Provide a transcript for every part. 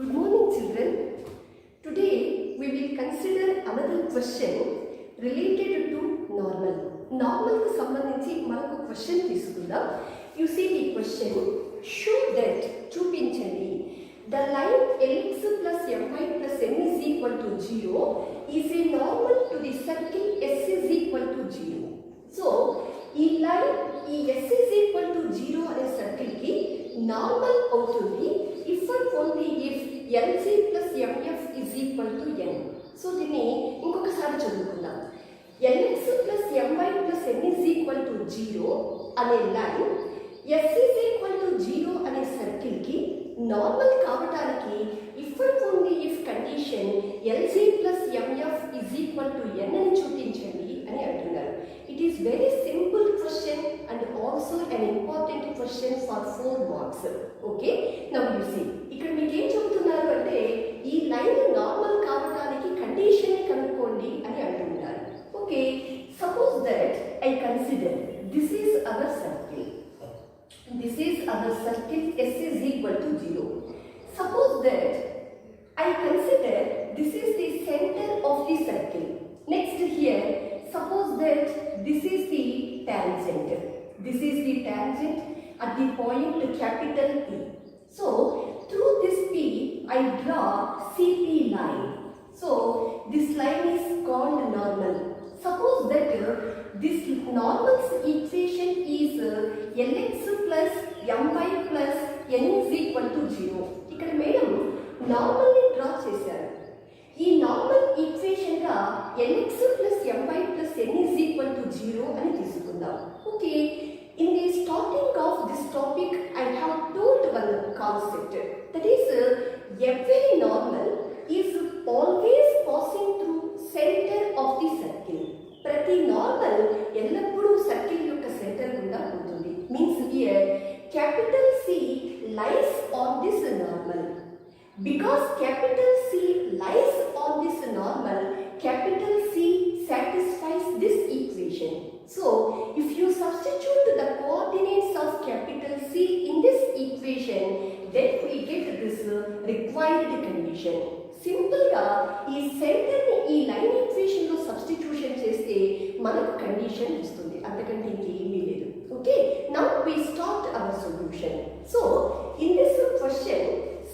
Good morning, children. Today we will consider another question related to normal. Normal కు సంబంధించి మనకు question తీసుకుందాం. You see the question. Show that చూపించండి. The line lx plus my plus n is equal to 0 is a normal to the circle s is equal to 0. So, ఈ line ఈ s is equal to 0 అనే circle కి normal అవుతుంది if and only if lc plus mf is equal to n. So దీన్ని ఇంకొకసారి చదువుకుందాం. lx plus my plus n is equal to 0 అనే line s is equal to 0 అనే circle కి normal కావడానికి if and only if condition lc plus mf is equal to n అని చూపించండి అని అంటున్నారు. It is very simple question and also an important question for 4 marks. Okay, now you see ఇక్కడ మీకు ఏం చెప్తున్నారు అంటే ఈ లైన్ నార్మల్ కావడానికి కండిషన్ కనుక్కోండి అని అంటున్నారు. Okay, suppose that I consider this is our circle. This is our circle s is equal to 0. Suppose that I consider this is the center of the circle. Next here, suppose that this is the tangent. This is the tangent at the point capital P. So, through this P, I draw CP line. So, this line is called normal. Suppose that this normal equation is lx plus my plus n is equal to 0. ఇక్కడ madam normal ని draw చేశారు. ఈ normal equation గా lx plus my plus n is equal to 0 అని తీసుకుందాం. Okay, in the starting of this topic I have told one concept, that is every normal is always passing through center of the circle. ప్రతి normal ఎల్లప్పుడూ circle యొక్క centre గుండా ఉంటుంది. Means here capital C lies on this normal. Because capital C lies on this normal, capital C satisfies this equation. So, if you substitute the coordinates of capital C in this equation, then we get this required condition. Simple గా ఈ centre ని ఈ line equation లో substitution చేస్తే మనకు condition వస్తుంది, అంతకంటే ఇంకేమీ లేదు. Okay, now we start our solution. So in this question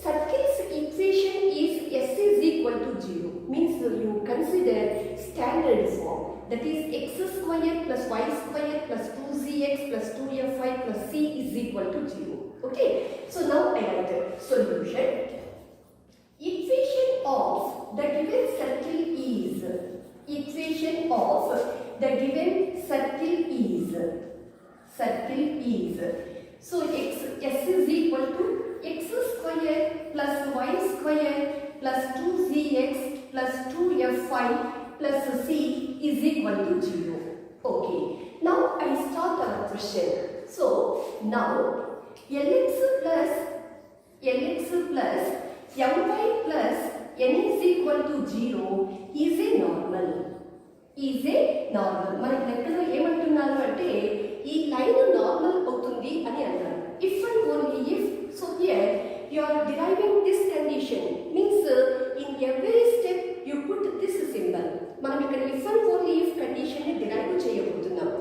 circles equation is s is equal to 0 means you consider standard form, that is x square plus y square plus 2zx plus 2fy plus c is equal to 0. Okay, so now I write solution. Equation of the given circle is so s is equal to x square plus y square plus 2zx plus 2fy plus c is equal to 0. Okay, now I start our question. So now lx plus my plus n is equal to 0 is a normal. మనకి లెక్కలో ఏమంటున్నారు అంటే ఈ line normal అవుతుంది అని అన్నారు. If and only if. So here you are deriving this condition means in every step you put this symbol. మనం ఇక్కడ if and only if condition ని డిరైవ్ చేయబోతున్నాం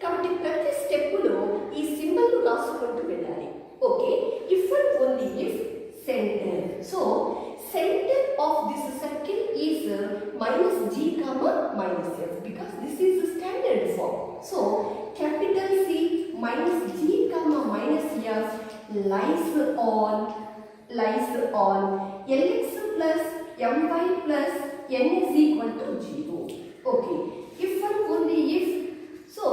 కాబట్టి ప్రతి స్టెప్ లో ఈ సింబల్ ను రాసుకుంటూ వెళ్ళాలి. Okay, if and only if center. So, center of this circle is minus g comma minus f because this is the standard form. So, capital C minus g comma minus f lies on lx plus my plus n is equal to 0. Okay, if and only if. So,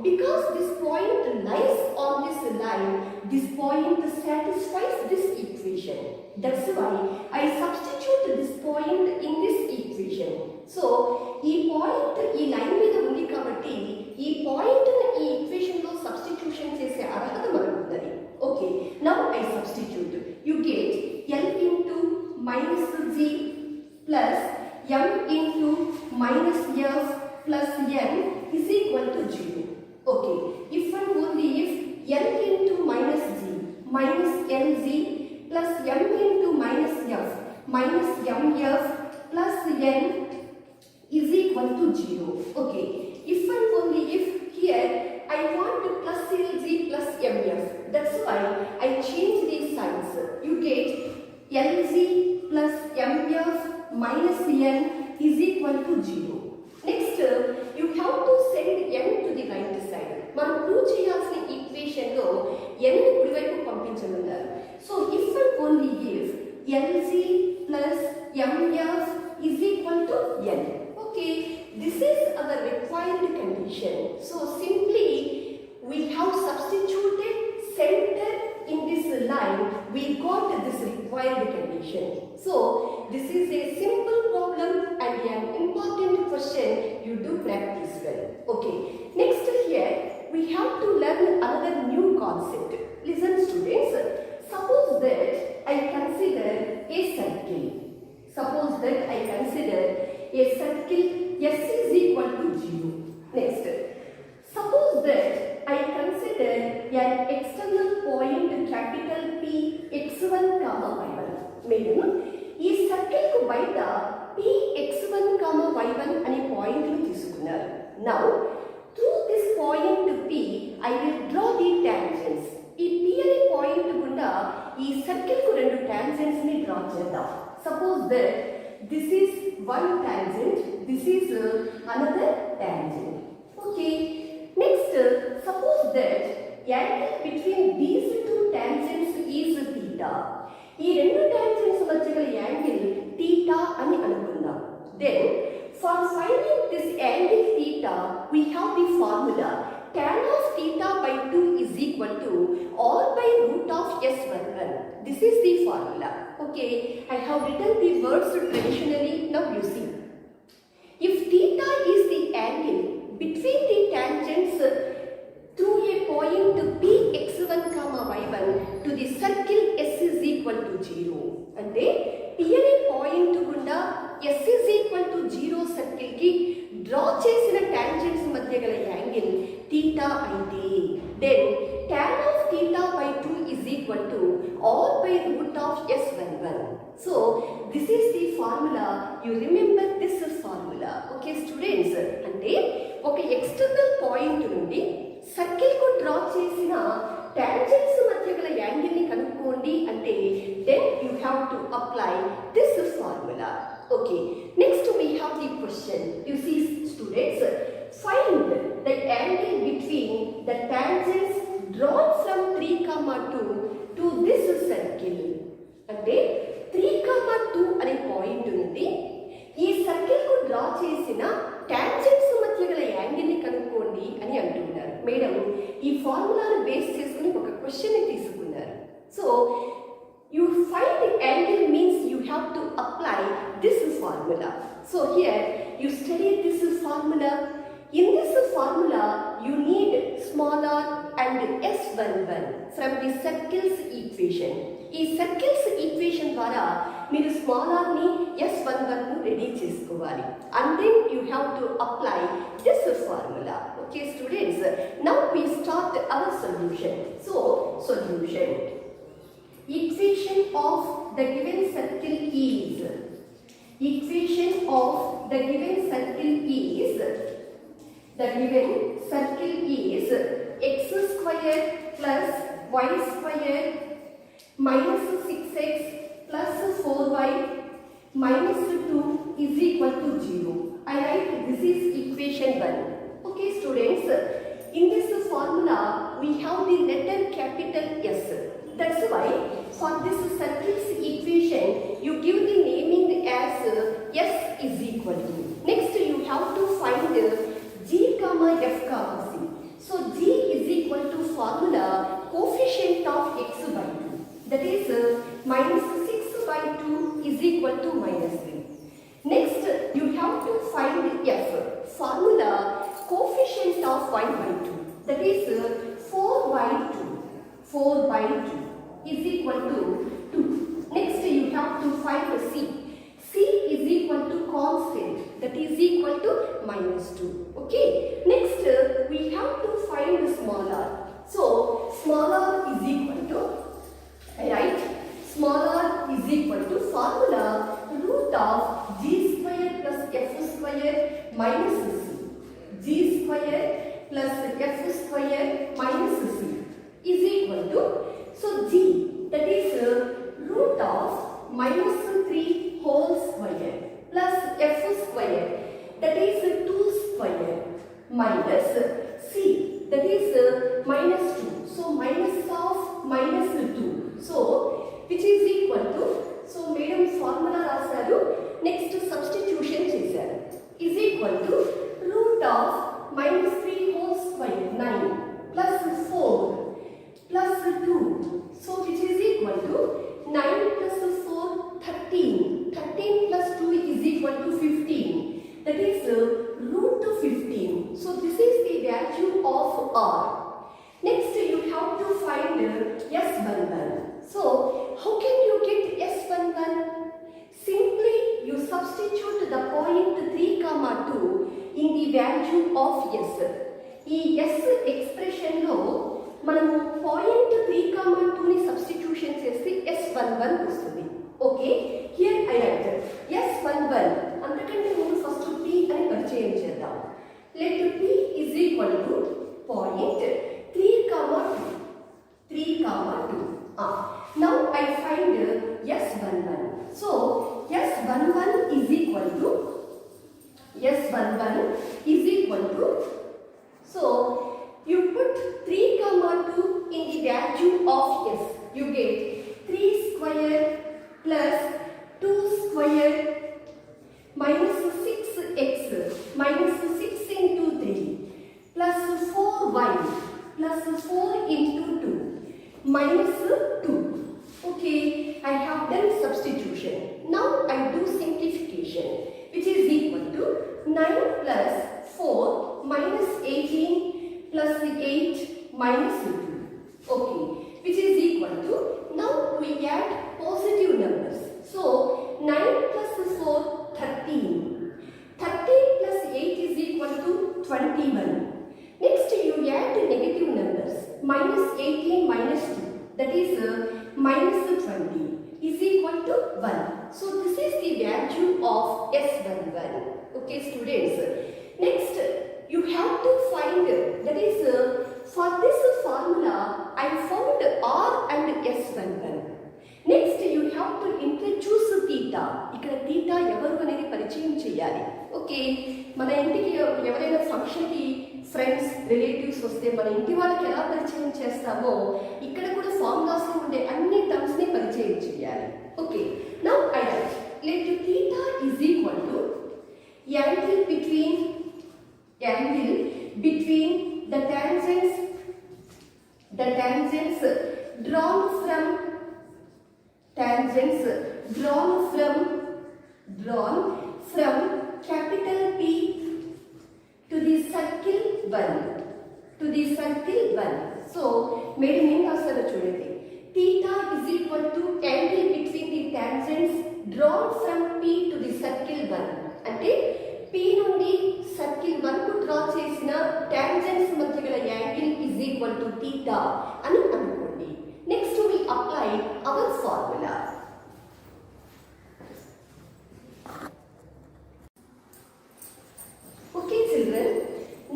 because this point lies on this line, this point satisfies this equation. That's why I substitute this point in this equation. So, ఈ point ఈ line మీద ఉంది కాబట్టి ఈ point ఈ equation లో substitution చేసే అర్హత మనకు ఉన్నది. Okay, now I substitute. You get l into minus g plus m into minus f plus n is equal to 0. Okay, if and only if l into minus g minus lg plus m into minus f minus mf plus n is equal to 0. Okay, if and only if here I want to plus LZ plus mf, that's why I change these signs. You get LZ plus mf minus n is equal to 0. Next, you have to send n to the right side. మనం prove చేయాల్సిన equation లో n కుడి వైపు పంపించమన్నారు. So if and only if LZ plus mf is equal to n. Okay, this is our required condition. So simply we have substituted center in this line, we got this required condition. So this is a simple problem and an important question. You do practice well. Okay, next here we have to learn another new concept. Listen students, suppose that I consider a circle. Suppose that I consider a circle S is equal to 0. Next, suppose that I consider an external point capital P x1 comma y1. Madam, ఈ circle కు బయట P x1 comma y1 అనే point ను తీసుకున్నారు. Now, through this point P, I will draw the tangents. ఈ P అనే point గుండా ఈ సర్కిల్ కు రెండు tangents ని డ్రా చేద్దాం. Suppose that this is one tangent, this is another tangent. Okay. Next, suppose that angle between these two tangents is theta. ఈ రెండు tangents మధ్య గల యాంగిల్ theta అని అనుకుందాం. Then, for finding this angle theta, we have the formula tan of theta by 2 is equal to r by root of s11. This is the formula. Okay, I have written the words traditionally. Now you see. If theta is the angle between the tangents through a point P x1 comma y1 to the circle S is equal to 0. అంటే P అనే point గుండా S is equal to 0 circle కి draw చేసిన tangents మధ్య గల angle theta అయితే then tan of theta by 2 is equal to r by root of s11. So this is the formula. You remember this formula. Okay students, అంటే ఒక external point నుండి circle కు draw చేసిన tangents మధ్య గల angle ని కనుక్కోండి అంటే then you have to apply this formula. Okay, next we have the question. You see students, find the angle between the tangents drawn from 3, 2 to this circle. అంటే 3, 2 అనే point నుండి ఈ సర్కిల్ కు డ్రా చేసిన tangents మధ్య గల angle ని కనుక్కోండి అని అంటున్నారు. మేడం, ఈ ఫార్ములాను బేస్ చేసుకుని ఒక క్వశ్చన్ ని తీసుకున్నారు. So you find the angle means you have to apply this formula. So here you study this formula. In this formula you need small r and s11 from the circle's equation. ఈ circle's equation ద్వారా మీరు small r ని s11 ను ready చేసుకోవాలి. And then you have to apply this formula. Okay students, now we start our solution. So solution. Equation of the given circle is x square plus y square minus 6x plus 4y minus 2 is equal to 0. I write this is equation 1. Okay students, in this formula we have the letter capital S. That's why for this circle's equation you give the naming as S is equal to. Next you have to find G comma F comma C. So G is equal to formula coefficient of x by 2. That is minus 6 by 2 is equal to minus 3. Next you have to find F, formula coefficient of y by 2. That is 4 by 2. 4 by 2 is equal to 2. Next you have to find C. C is equal to constant, that is equal to minus 2. Okay. Next we have to find small r. So small r is equal to, right, small minus c, that is minus 2. So minus of minus 2. So which is equal to, so madam formula రాశారు, next substitution చేశారు, is equal to root of minus 3 whole square 9 plus 4 plus 2. So which is equal to 9 plus 4 13. 13 plus 2 is equal to 15. That is root 15. So this is the value of r. Next you have to find S11. So how can you get S11? Simply you substitute the point 3, 2 in the value of S. ఈ S expression లో మనము point 3, 2 ని substitution చేస్తే S11 వస్తుంది. Okay, here I right S11. అంతకంటే ముందు first P అని పరిచయం చేద్దాం. Let P is equal to point 3, 2. Now I find S11. So S11 is equal to so you put 3, 2 in the value of S. You get 3 square plus 2 square minus 6x minus 6 into 3 plus 4y plus 4 into 2 minus 2. Okay, I have done substitution. Now I do simplification, which is equal to 9 plus 4 minus 18 plus 8 minus 2. Okay, which is equal to, now we add positive numbers. So 9 plus 4 13. 13 plus 8 is equal to 21. Next you add negative numbers. Minus 18 minus 2, that is minus 20 is equal to 1. So this is the value of S11. Okay students, next you have to find, that is for this formula I found R and S11. Next you have to introduce theta. ఇక్కడ theta ఎవరు అనేది పరిచయం చేయాలి. Okay, మన ఇంటికి ఎవరైనా ఫంక్షన్కి friends relatives వస్తే మన ఇంటి వాళ్ళకి ఎలా పరిచయం చేస్తామో ఇక్కడ కూడా ఫార్ములాస్ లో ఉండే అన్ని టర్మ్స్ ని పరిచయం చేయాలి. Okay, now I right let theta is equal to angle between the tangents drawn from capital P to the circle 1. So made in రాస్తారో చూడండి, theta is equal to angle between the tangents drawn from P to the circle 1. అంటే P నుండి circle 1 కు draw చేసిన tangents మధ్య గల angle is equal to theta అని అనుకోండి. Next we apply our formula. Okay children,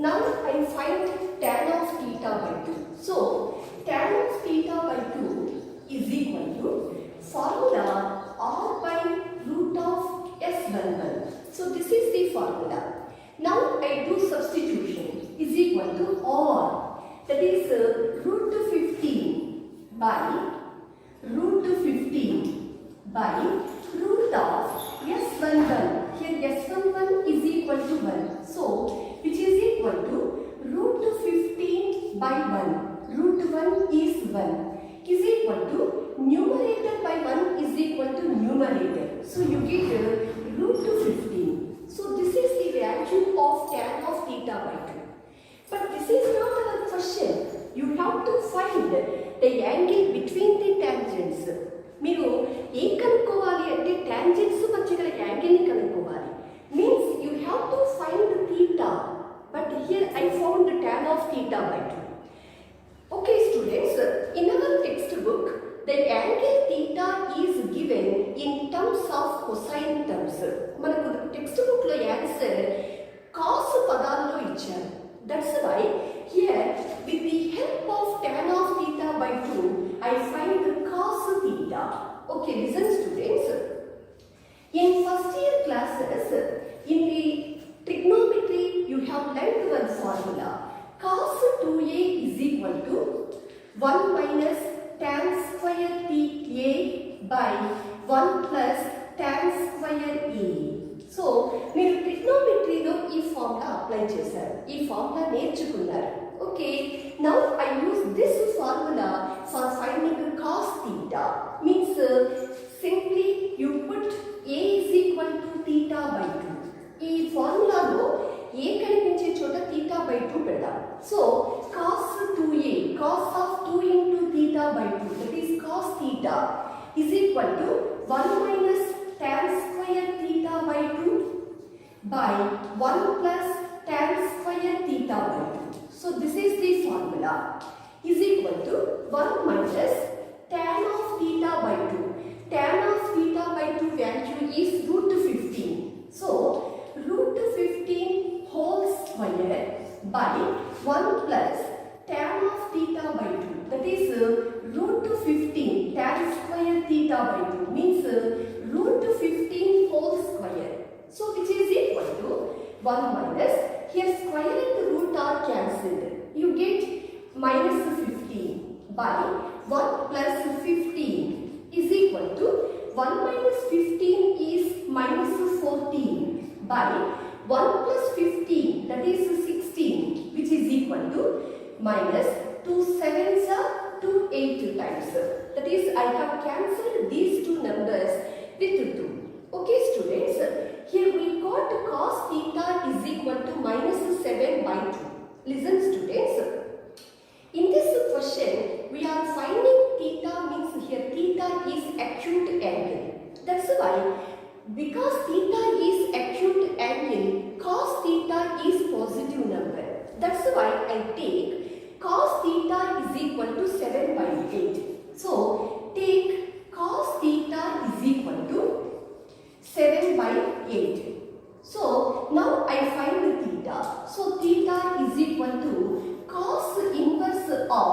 now I find tan of theta by 2. So tan of theta by 2 is equal to formula r by root of S11. So this is the formula. Now I do substitution, is equal to r, that is root 15 by root of S11. Here S11 is equal to 1. So which is equal to root 15 by 1. Root 1 is 1. Is equal to numerator by 1 is equal to numerator. So you get root 15. So this is the value of tan of theta by 2. But this is not our question. You have to find the angle between the tangents. మీరు ఏం కనుక్కోవాలి అంటే tangents మధ్య గల angle ని కనుక్కోవాలి. Means you have to find theta. But here I found the tan of theta by 2. Okay students, in our textbook the angle theta is given in terms of cosine terms. మనకు text book లో answer cos పదాల్లో ఇచ్చారు. That's why here with the help of tan of theta by 2 I find the cos theta. Okay, listen students. In first year classes in the trigonometry you have learned one formula. 1 plus tan square A. So మీరు ట్రిగ్నోమెట్రీలో ఈ formula apply చేశారు, ఈ formula నేర్చుకున్నారు. Okay, now I use this formula for finding cos theta. Means simply you put A is equal to theta by 2. ఈ ఫార్ములాలో A కనిపించే చోట theta by 2 పెడదాం. So cos 2A, cos of 2 into theta by 2, that is cos theta is equal to 1 minus tan square theta by 2 by 1 plus tan square theta by 2. So this is the formula, is equal to 1 minus tan of theta by 2. Tan of theta by 2 value is root 15. So root 15 whole square by 1 plus tan of theta by 2. That is root 15 tan square theta by 2 means root 15 whole square. So which is equal to 1 minus, here square and root are cancelled. You get minus 15 by 1 plus 15 is equal to 1 minus 15 is minus 14 by 1 plus 15, that is 16, which is equal to minus 2 sevens are 2 8 times. That is, I have cancelled these two numbers with 2. Okay students, here we got cos theta is equal to minus 7 by 2. Listen students, in this question we are finding theta, means here theta is acute angle. That's why, because theta is acute angle, cos theta is positive number. That's why I take cos theta is equal to 7 by 8. So take cos theta is equal to 7 by 8. So now I find the theta. So theta is equal to cos inverse of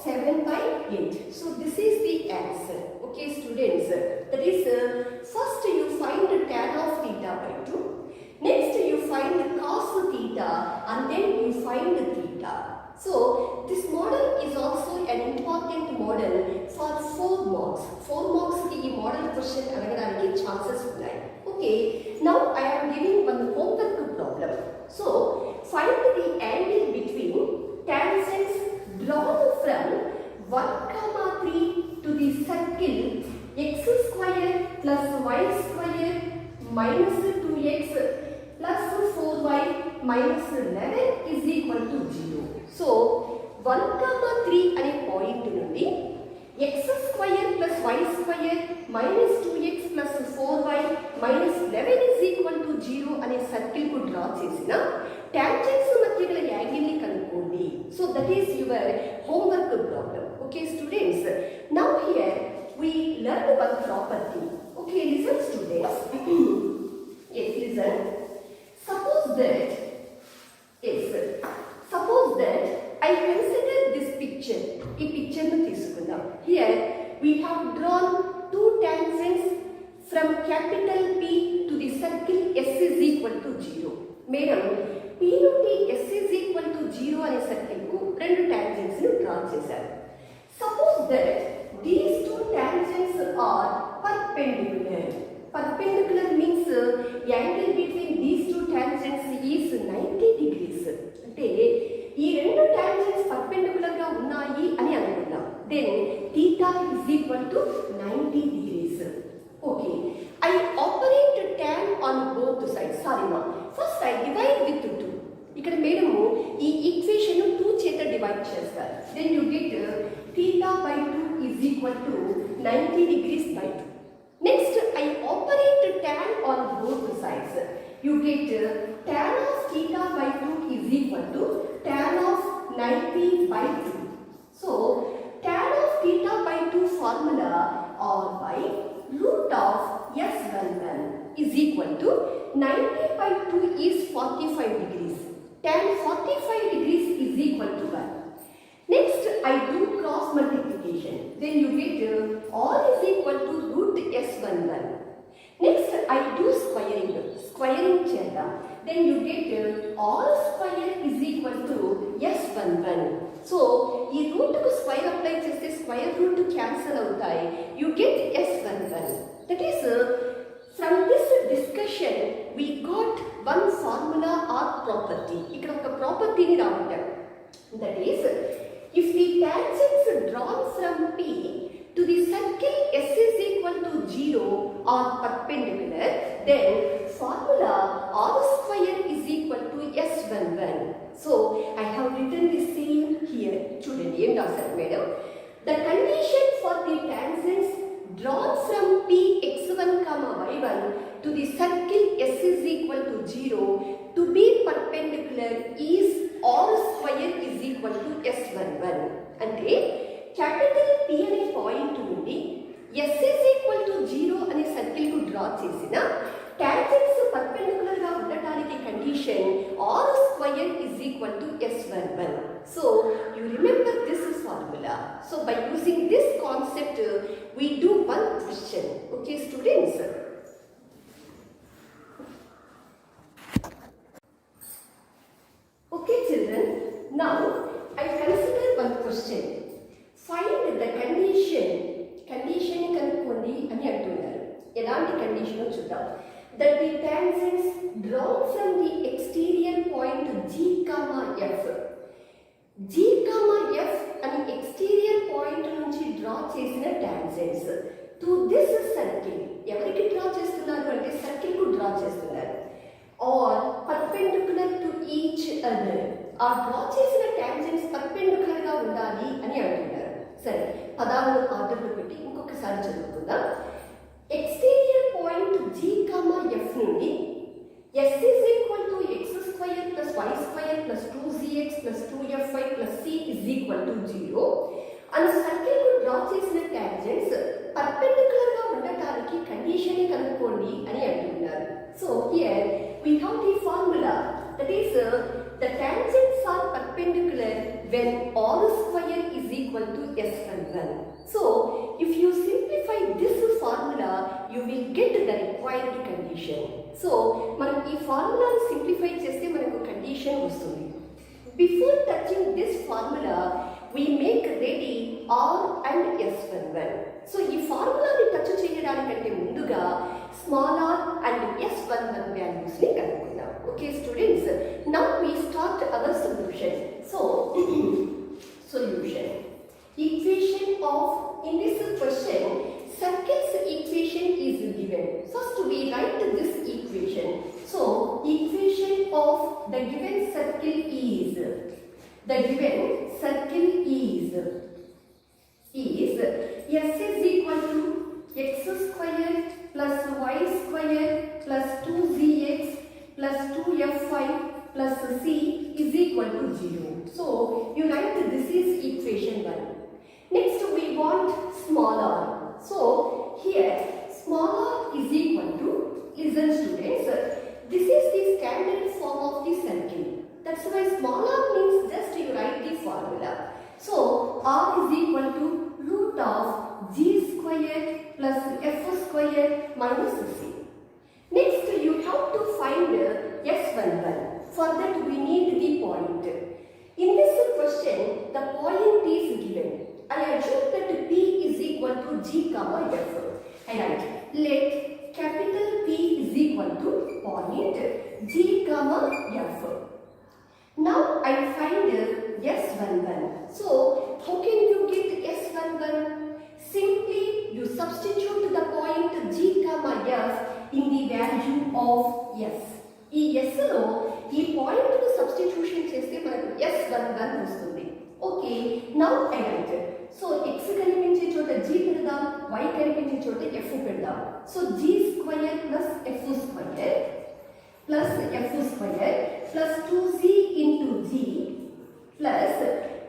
7 by 8. So this is the answer. Okay students, that is first you find the tan of theta by 2. Next you find the cos theta and then you find the theta. So this model is also an important model for 4 marks. 4 marks ki ee model question adagadaniki chances unnai. Okay, now I am giving one homework problem. So find the angle between tangents drawn from 1,3 to the circle x square plus y square minus 2x plus 4y minus 11 is equal to 0. So 1,3 అనే point నుండి x square plus y square minus 2x plus 4y minus 11 is equal to 0 అనే circle కు draw చేసిన tangents మధ్య గల angle ని కనుక్కోండి. So that is your homework problem. Okay students, now here we learn one property. Okay, listen students. Yes, listen. Suppose that I consider this picture. ఈ picture ను తీసుకుందాం. Here we have drawn two tangents from capital P to the circle S is equal to 0. Madam P నుండి S is equal to 0 అనే circle కు రెండు tangents ను draw చేశారు. Suppose that these two tangents are perpendicular. Perpendicular means angle between these two tangents is 90 degrees. అంటే ఈ రెండు tangents perpendicular గా ఉన్నాయి అని అనుకుందాం. Then theta is equal to 90 degrees. Okay, I operate tan on both sides. Sorry ma, first I divide with 2. ఇక్కడ madam ఈ equation 2 చేత డివైడ్ చేస్తారు. Then you get theta by 2 is equal to 90 degrees by 2. Next I operate tan on both sides. You get tan of theta by 2 is equal to tan of 90 by 2. So tan of theta by 2 formula or by root of S11 is equal to 90 by 2 is 45 degrees. Tan 45 degrees is equal to 1. Next I do cross multiplication. Then you get all is equal to root S11. Next I do squaring. Squaring చేద్దాం. Then you get all square is equal to S11. So ఈ route కు square apply చేస్తే square root cancel అవుతాయి. You get S11. That is, from this discussion we got one formula or property. ఇక్కడ ఒక ప్రాపర్టీని రాబట్టాం. That is, if the tangents drawn from P to the circle S is equal to 0 or perpendicular, then formula R square is equal to S11. So I have written the same here. చూడండి ఏం రాశారు madam. The condition for the tangents drawn from P x1 comma y1 to the circle S is equal to 0 to be perpendicular is R square is equal to S11. అంటే capital P అనే point నుండి S is equal to 0 అనే circle కు draw చేసిన tangents perpendicular గా ఉండటానికి condition R square is equal to S11. So you remember this formula. So by using this concept we do one question. Okay students. Okay children, now I consider one question. Find the condition కనుక్కోండి అని అంటున్నారు. ఎలాంటి condition చూద్దాం. That the tangents drawn from the exterior point G, F. G, F అని exterior point నుంచి draw చేసిన tangents to this circle. ఎవరికి draw చేస్తున్నారు అంటే సర్కిల్ కు డ్రా చేస్తున్నారు. Or perpendicular to each other. ఆ డ్రా చేసిన tangents perpendicular గా ఉండాలి అని అంటున్నారు. సరే, పదాలను ఆర్డర్లో పెట్టి ఇంకొకసారి చదువుకుందాం. Exterior point G, F నుండి S is equal to x square plus y square plus 2zx plus 2fy plus c is equal to 0 and circle కు డ్రా చేసిన tangents perpendicular గా ఉండటానికి కండిషన్ కనుక్కోండి అని అంటున్నారు. So here we have the formula, that is the tangents are perpendicular when R square is equal to S11. So if you simplify this formula you will get the required condition. So మనం ఈ ఫార్ములాని simplify చేస్తే మనకు condition వస్తుంది. Before touching this formula we make ready R and S11. So ఈ ఫార్ములాని touch చేయడానికంటే ముందుగా small r and S11 values ని కనుక్కుందాం. Okay students, now we start our solution. So solution. Equation of, in this question circle's equation is given. First we write this equation. So equation of the given circle is S is equal to x square plus y square plus 2zx plus 2fy plus c is equal to 0. So you write this is equation 1. Next we want small r. So here small r is equal to, listen students, this is the standard form of the circle. That's why small r means just you write the formula. So r is equal to root of g square plus f square minus c. Next you have to find S11. For that we need the point. In this question the point is given. I assume that P is equal to G, F. I write, let capital P is equal to point G, F. Now I find S11. So how can you get S11? Simply you substitute the point G, F in the value of S. ఈ S లో ఈ point ను substitution చేస్తే మనకు S11 వస్తుంది. Okay, now I right. So x కనిపించే చోట g పెడదాం, y కనిపించే చోట f పెడదాం. So g square plus f square plus f square plus 2z into g plus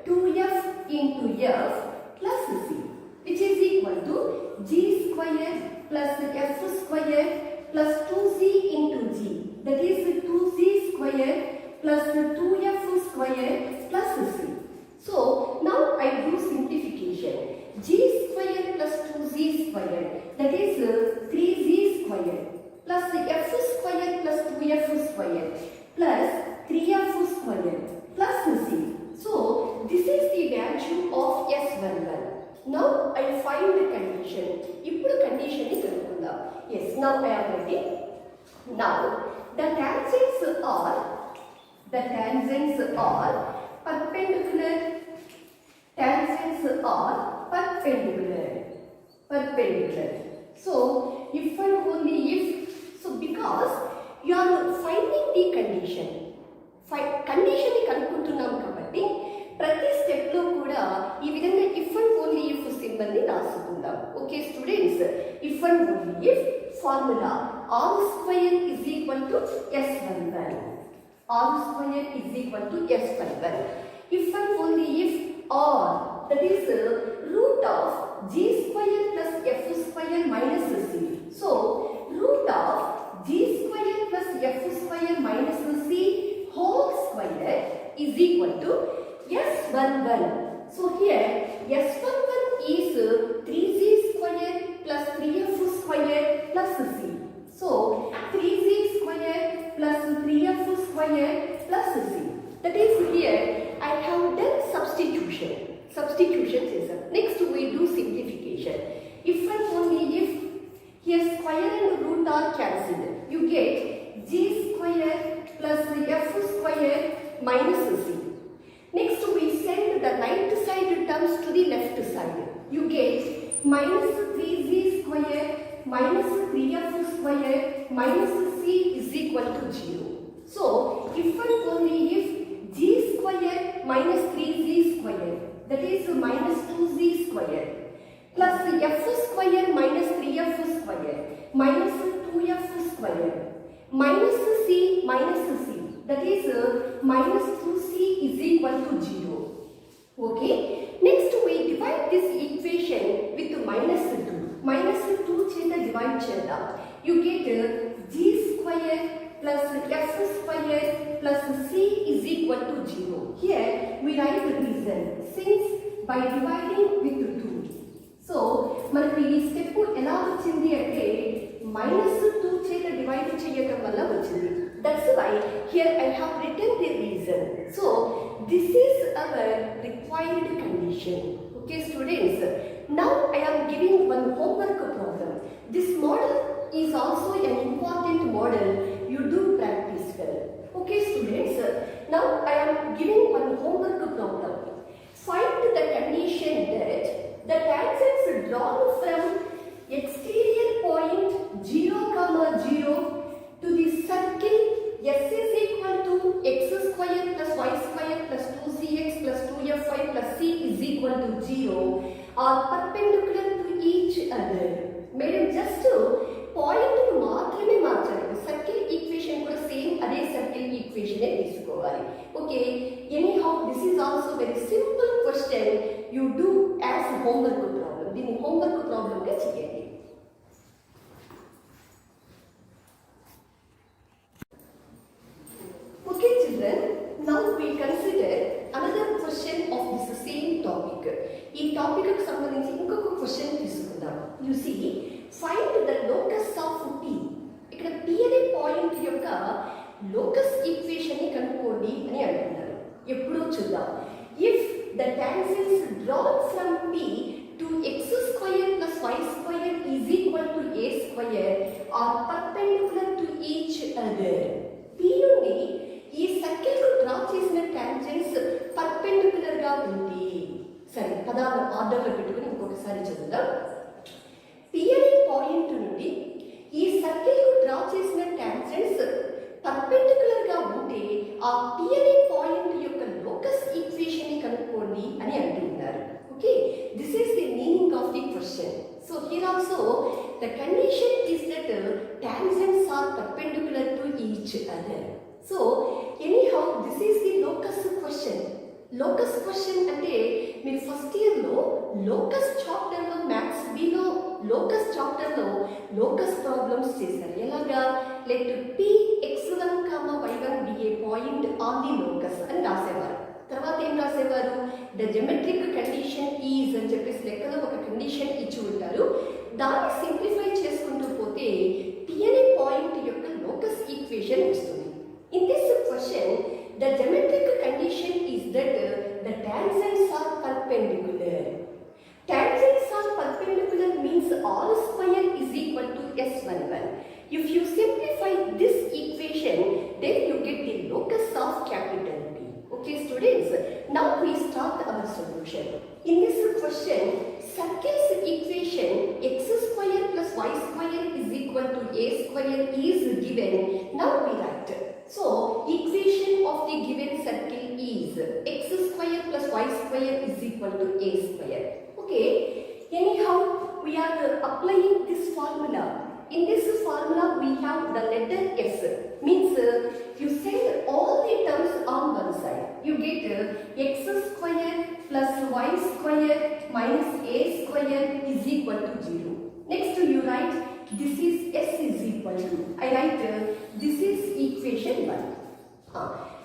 2f into f plus c which is equal to g square plus f square plus 2z into g, that is 2z square plus 2f square plus c. So now I do simplification. G square plus 2z square, that is 3z square plus f square plus 2f square plus 3f square plus c. So this is the value of S11. Now I find the condition. ఇప్పుడు condition ని కనుక్కుందాం. Yes, now I am ready. Now the tangents are perpendicular. Tangents are perpendicular. So if and only if, so because you are finding the condition ని కనుక్కుంటున్నాం కాబట్టి ప్రతి step లో కూడా ఈ విధంగా if and only if symbol ని రాసుకుందాం. Okay students, if and only if formula R square is equal to s11. R square is equal to s11. If and only if R, that is root of g square plus f square minus c. So root of g square plus f square minus c whole square is equal to s11. So here s11 is 3g square plus 3f square plus c. So 3g square plus 3f square plus c. That is here I have done substitution is up. Next we do simplification. If and only if here square and root are cancelled, you get g square plus f square minus c. Next we send the right side terms to the left side. You get minus 3g square minus 3f square minus c is equal to 0. So if and only if g square minus 3z square, that is minus 2z square plus f square minus 3f square minus 2f square minus c, that is minus 2c is equal to 0. Okay, next we divide this equation with minus 2 cheta divide cheta. You get g square plus f square plus c is equal to 0. Here we write the reason, since by dividing with 2. So మనకు ఈ step ఎలా వచ్చింది అంటే -2 చేత divide చేయడం వల్ల వచ్చింది. That's why here I have written the reason. So this is our required condition. Okay students, now I am giving one homework problem. This model is also an important model. You do practice well. Okay students, now I am giving one homework problem. Find the condition that the tangents drawn from exterior point 0, to the circle s is equal to x square plus y square plus 2cx plus 2fy plus c is equal to 0 are perpendicular to each other. Madam, just point మాత్రమే మార్చాలి. Circle equation కూడా same అదే circle equation తీసుకోవాలి. Okay, anyhow this is also very simple question. You do as homework problem. దీన్ని homework ప్రాబ్లంగా చేయండి. Okay children, now we consider another question of this same topic. ఈ topic కు సంబంధించి ఇంకొక క్వశ్చన్ తీసుకుందాం. You see find the locus of p. ఇక్కడ p అనే పాయింట్ యొక్క లోకస్ ఈక్వేషన్ ని కనుక్కోండి అని అంటున్నారు. ఎప్పుడో చూద్దాం. If the tangents drawn from p to x square plus y square is equal to a square are perpendicular to each other. p నుండి ఈ సర్కిల్ కు డ్రా చేసిన టాంజెంట్స్ పర్పెండిక్యులర్ గా ఉంది. సరే, పదాలు ఆర్డర్లో పెట్టుకుని ఇంకొకసారి చదువుదాం. p అనే పాయింట్ నుండి ఈ సర్కిల్ కు డ్రా చేసిన టాంజెంట్స్ పర్పెండిక్యులర్ గా ఉంటే ఆ p అనే పాయింట్ యొక్క లోకస్ ఈక్వేషన్ ని కనుక్కోండి అని అంటున్నారు. Okay, this is the meaning of the question. So here also the condition is that tangents are perpendicular to each other. So anyhow this is the locus question. Locus question అంటే మీరు first ఇయర్లో locus చాప్టర్లో maths బిలో locus చాప్టర్లో locus problems చేశారు. ఎలాగా, let px1, y1 be a point on the locus అని రాసేవారు. తర్వాత ఏం రాసేవారు, ద జెమెట్రిక్ కండిషన్ ఈజ్ అని చెప్పేసి లెక్కలో ఒక కండిషన్ ఇచ్చి ఉంటారు. దాన్ని సింప్లిఫై చేసుకుంటూ పోతే p అనే పాయింట్ యొక్క లోకస్ ఈక్వేషన్ వస్తుంది. In this question the geometric condition is that the tangents are perpendicular. Tangents are perpendicular means r square is equal to s If you simplify this equation, then you get the locus of capital P. Okay students, now we start our solution. In this question, circle's equation x square plus y square is equal to a square is given. Now we write. So equation of the given circle is x square plus y square is equal to a square. Okay, anyhow we are applying this formula. In this formula we have the letter s, means you send all the terms on one side. You get x square plus y square minus a square is equal to 0. Next you write this is s is equal to, I write this is equation 1.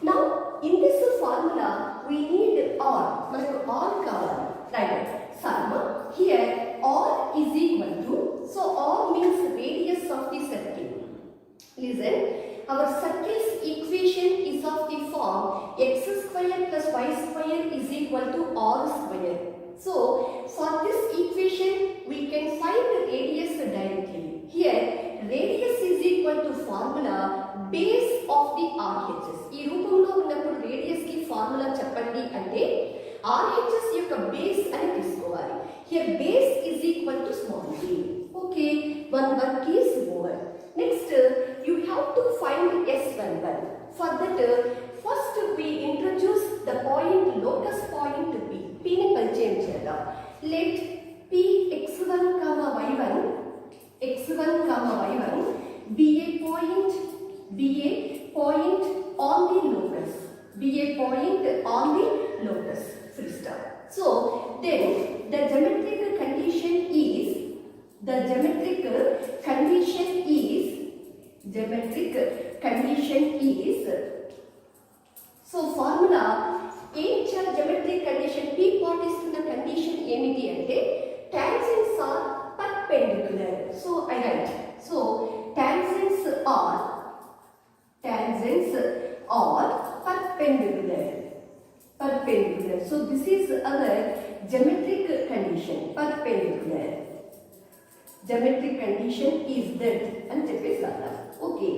Now in this formula we need r, manaku r kavali, right? Sum here r is equal to, so r means radius of the circle. Listen, our circle's equation is of the form x square plus y square is equal to r square. So for this equation we can find the radius directly. Here radius is equal to formula base of the RHS. ఈ రూపంలో ఉన్నప్పుడు radius కి formula చెప్పండి అంటే RHS యొక్క base అని తీసుకోవాలి. Here base is equal to small b. Okay, one work is over. Next you have to find S11. For that first we introduce the point locus point P. P ని పరిచయం చేద్దాం. Let P x1, y1 be a point on the locus. Be a point on the locus. Full stop. So then the geometric condition is so formula initial geometric condition P part is the condition ఏమిటి అంటే tangents are perpendicular. So I write, so tangents are perpendicular. So this is our geometric condition, perpendicular. Geometric condition is that and చెప్పేసారా. Okay,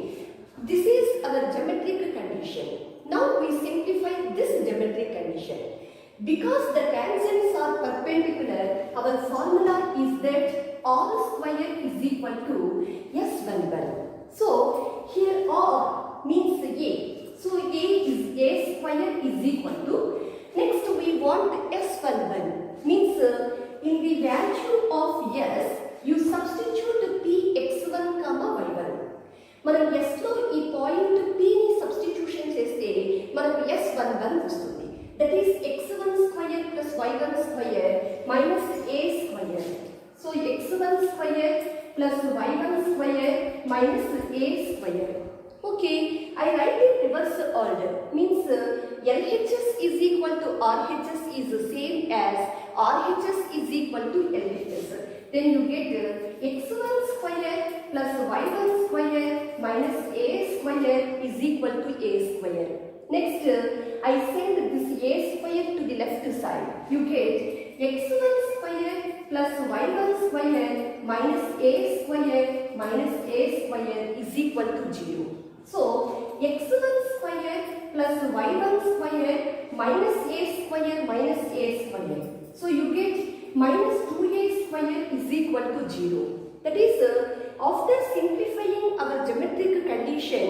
this is our geometric condition. Now we simplify this geometric condition. Because the tangents are perpendicular, our formula is that r square is equal to s11. So here r means a. So a square is equal to, next we want s11, means in the value of s you substitute p x1, y1. మనం s లో ఈ point p ని substitution చేస్తే మనకు s11 వస్తుంది. That is x1 square plus y1 square minus a square. So x1 square plus y1 square minus a square. Okay, I write in reverse order, means LHS is equal to RHS is the same as RHS is equal to LHS. Then you get x1 square plus y1 square minus a square is equal to a square. Next I send this a square to the left side. You get x1 square plus y1 square minus a square is equal to 0. So x1 square plus y1 square minus a square. So you get minus 2a square is equal to 0. That is after simplifying our geometric condition,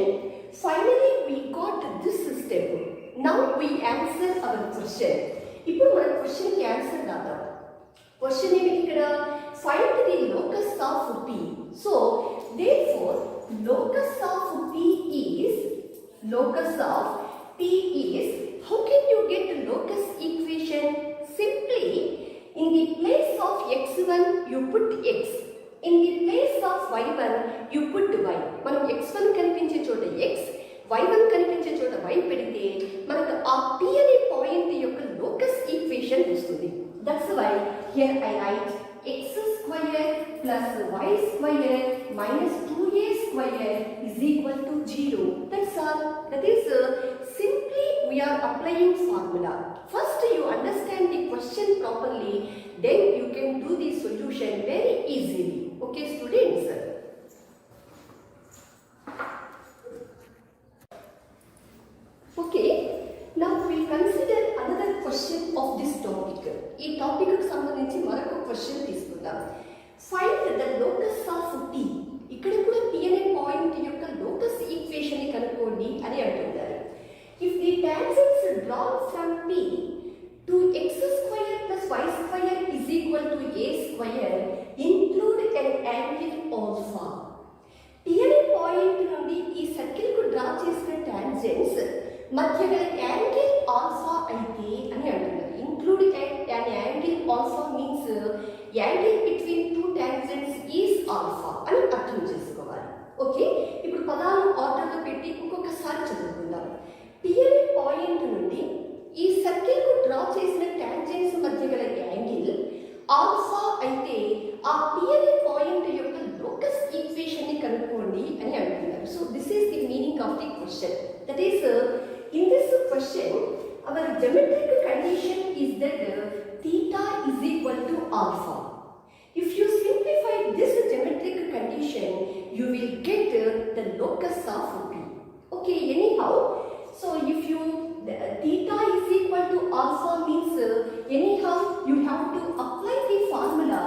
finally we got this step. Now we answer our question. ఇప్పుడు మన question కి answer రాద్దాం. Question ఏమిటి ఇక్కడ? Find the locus of P. So therefore locus of P is, how can you get locus equation? Simply in the place of x1 you put x, in the place of y1 you put y. మనం x1 కనిపించే చోట x, y1 కనిపించే చోట y పెడితే మనకు ఆ p అనే point యొక్క లోకస్ ఈక్వేషన్ వస్తుంది. That's why here I write x square plus y square minus 2a square is equal to 0. That's all. That is simply we are applying formula. First you understand the question properly, then you can do the solution very easily. Okay students? మధ్య గల angle alpha అయితే అని అంటున్నారు. Include an angle alpha means angle between two tangents is alpha అని అర్థం చేసుకోవాలి. Okay, ఇప్పుడు పదాలు ఆర్డర్లో పెట్టి ఇంకొకసారి చదువుకుందాం. పి అనే పాయింట్ నుండి ఈ సర్కిల్కు డ్రా చేసిన టాంజెంట్స్ మధ్య గల యాంగిల్ ఆల్ఫా అయితే ఆ పి అనే పాయింట్ యొక్క లోకస్ ఈక్వేషన్ ని కనుక్కోండి అని అంటున్నారు. So this is the meaning of the question. That is in this question our geometric condition is that theta is equal to alpha. If you simplify this geometric condition, you will get the locus of P. Okay, anyhow, so if you theta is equal to alpha means anyhow you have to apply the formula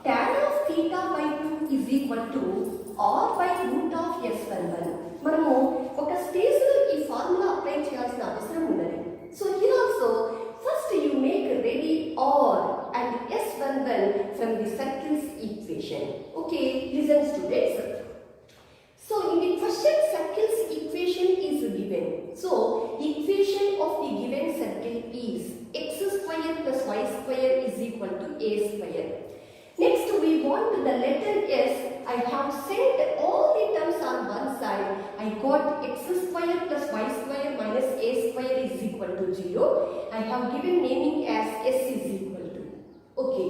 tan of theta by 2 is equal to r by root of s11. మనము ఒక stage లో ఈ formula apply చేయాల్సిన అవసరం ఉన్నది. So here also first you make ready r and s11 from the circle's equation. Okay, listen students. So in the question circle's equation is given. So equation of the given circle is x square plus y square is equal to a square. Next we want the letter s. I have sent all the terms on one side. I got x square plus y square minus a square is equal to 0. I have given naming as s is equal to. Okay.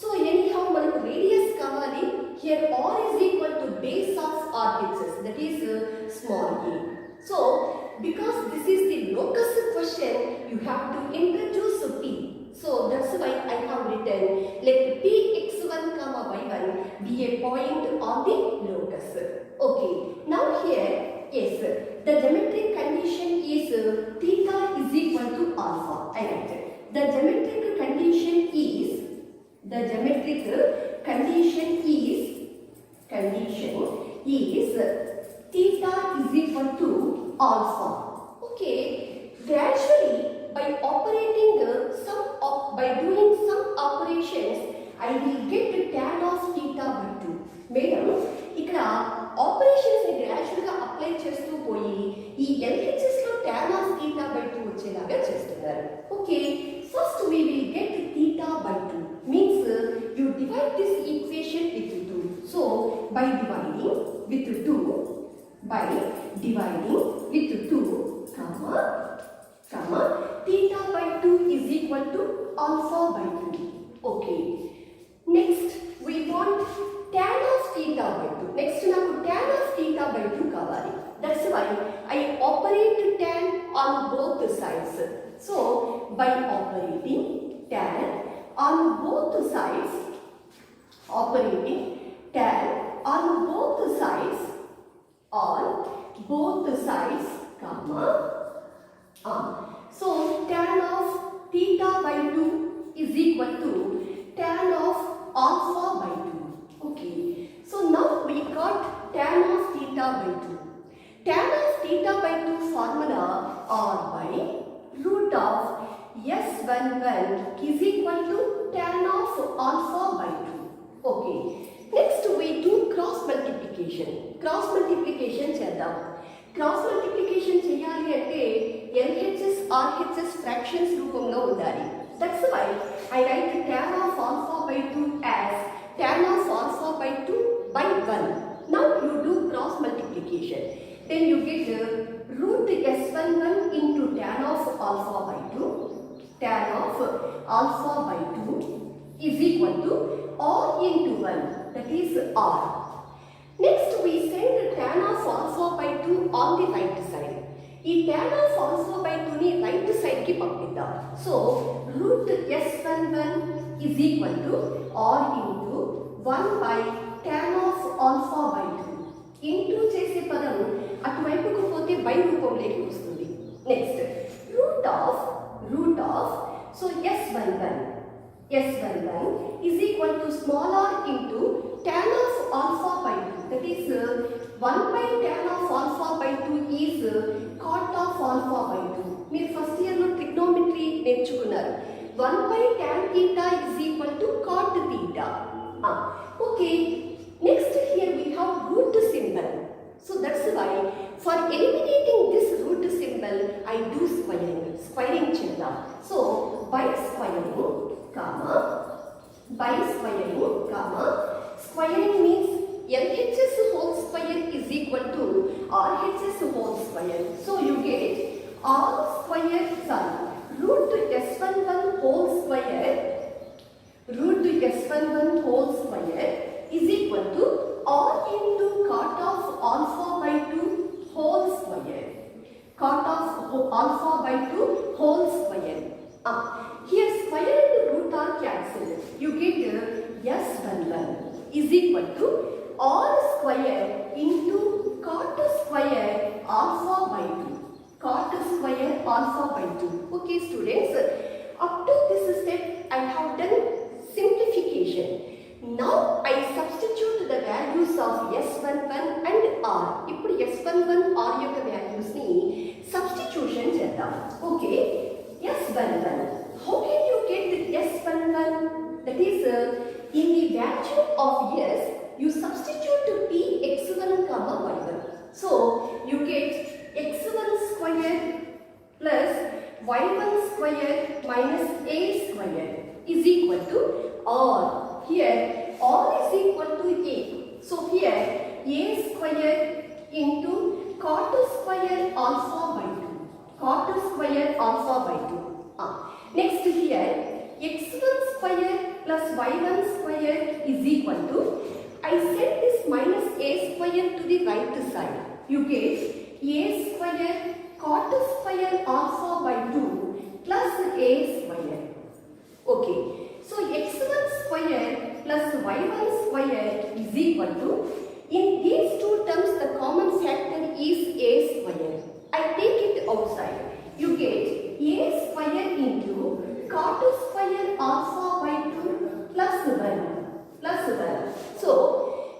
So anyhow manaku radius kavali. Here r is equal to base of RHS, that is small a. So because this is the locus question, you have to introduce p. So that's why I have written let p x1 comma y1 be a point on the locus. Okay, now here yes, the geometric condition is theta is equal to alpha. I write the geometric condition is theta is equal to alpha. Okay, gradually by operating by doing some operations I will get tan of theta by 2. Madam, ఇక్కడ operations ని gradual గా apply చేస్తూ పోయి ఈ LHS లో tan of theta by 2 వచ్చేలాగా చేస్తున్నారు. Okay, first we will get theta by 2 means you divide this equation with 2. So by dividing with 2 comma theta by 2 is equal to alpha by 2. Okay, next we want tan of theta by 2. Next naku tan of theta by 2 kavali. That's why I operate tan on both sides. So by operating tan on both sides comma so tan of theta by 2 is equal to tan of alpha by 2. Okay, so now we got tan of theta by 2. Tan of theta by 2 formula r by root of s11 is equal to tan of alpha by 2. Okay, next we do cross multiplication. చేద్దాం. Cross multiplication చేయాలి అంటే LHS RHS fractions రూపంలో ఉండాలి. That's why I write tan of alpha by 2 as tan of alpha by 2 by 1. Now you do cross multiplication. Then you get root s11 into tan of alpha by 2. Tan of alpha by 2 is equal to r into 1, that is r. Next we send tan of alpha by 2 on the right side. ఈ tan of alpha by 2 ని right side కి పంపిద్దాం. So root s11 is equal to r into 1 by tan of alpha by 2. Into చేసే పదం అటువైపుకు పోతే by రూపంలోకి వస్తుంది. Next root of so s11 is equal to small r into tan of alpha by 2, that is 1 by tan of alpha by 2 is cot of alpha by 2. మీరు first year లో trigonometry నేర్చుకున్నారు. 1 by tan theta is equal to cot theta. Okay, next here we have root symbol. So that's why for eliminating this root symbol I RHS whole square. So you get R square, root S11 whole square, root S11 whole square is equal to R into cot of alpha by 2 whole square. Cot of alpha by 2 whole square. Here square and root are cancelled. You get S11 is equal to R square into cot square alpha by 2. Cot square alpha by 2. Okay students, up to this step I have done simplification. Now I substitute the values of S11 and R. ఇప్పుడు S11 R యొక్క values ని substitution చేద్దాం. Okay, S11. How can you get the S11? That is in the value of S you substitute P x1 comma y1. So you get x1 square plus y1 square minus a square is equal to R. Here R is equal to A. So here A square into cot square alpha by 2. Cot square alpha by 2. Next here x1 square plus y1 square is equal to, I set this minus a square to the right side. You get a square cot square alpha by 2 plus a square. Okay. So x1 square plus y1 square is equal to, in these two terms the common factor is a square. I take it outside. You get a square into cot square alpha by 2 plus 1. Plus 1. So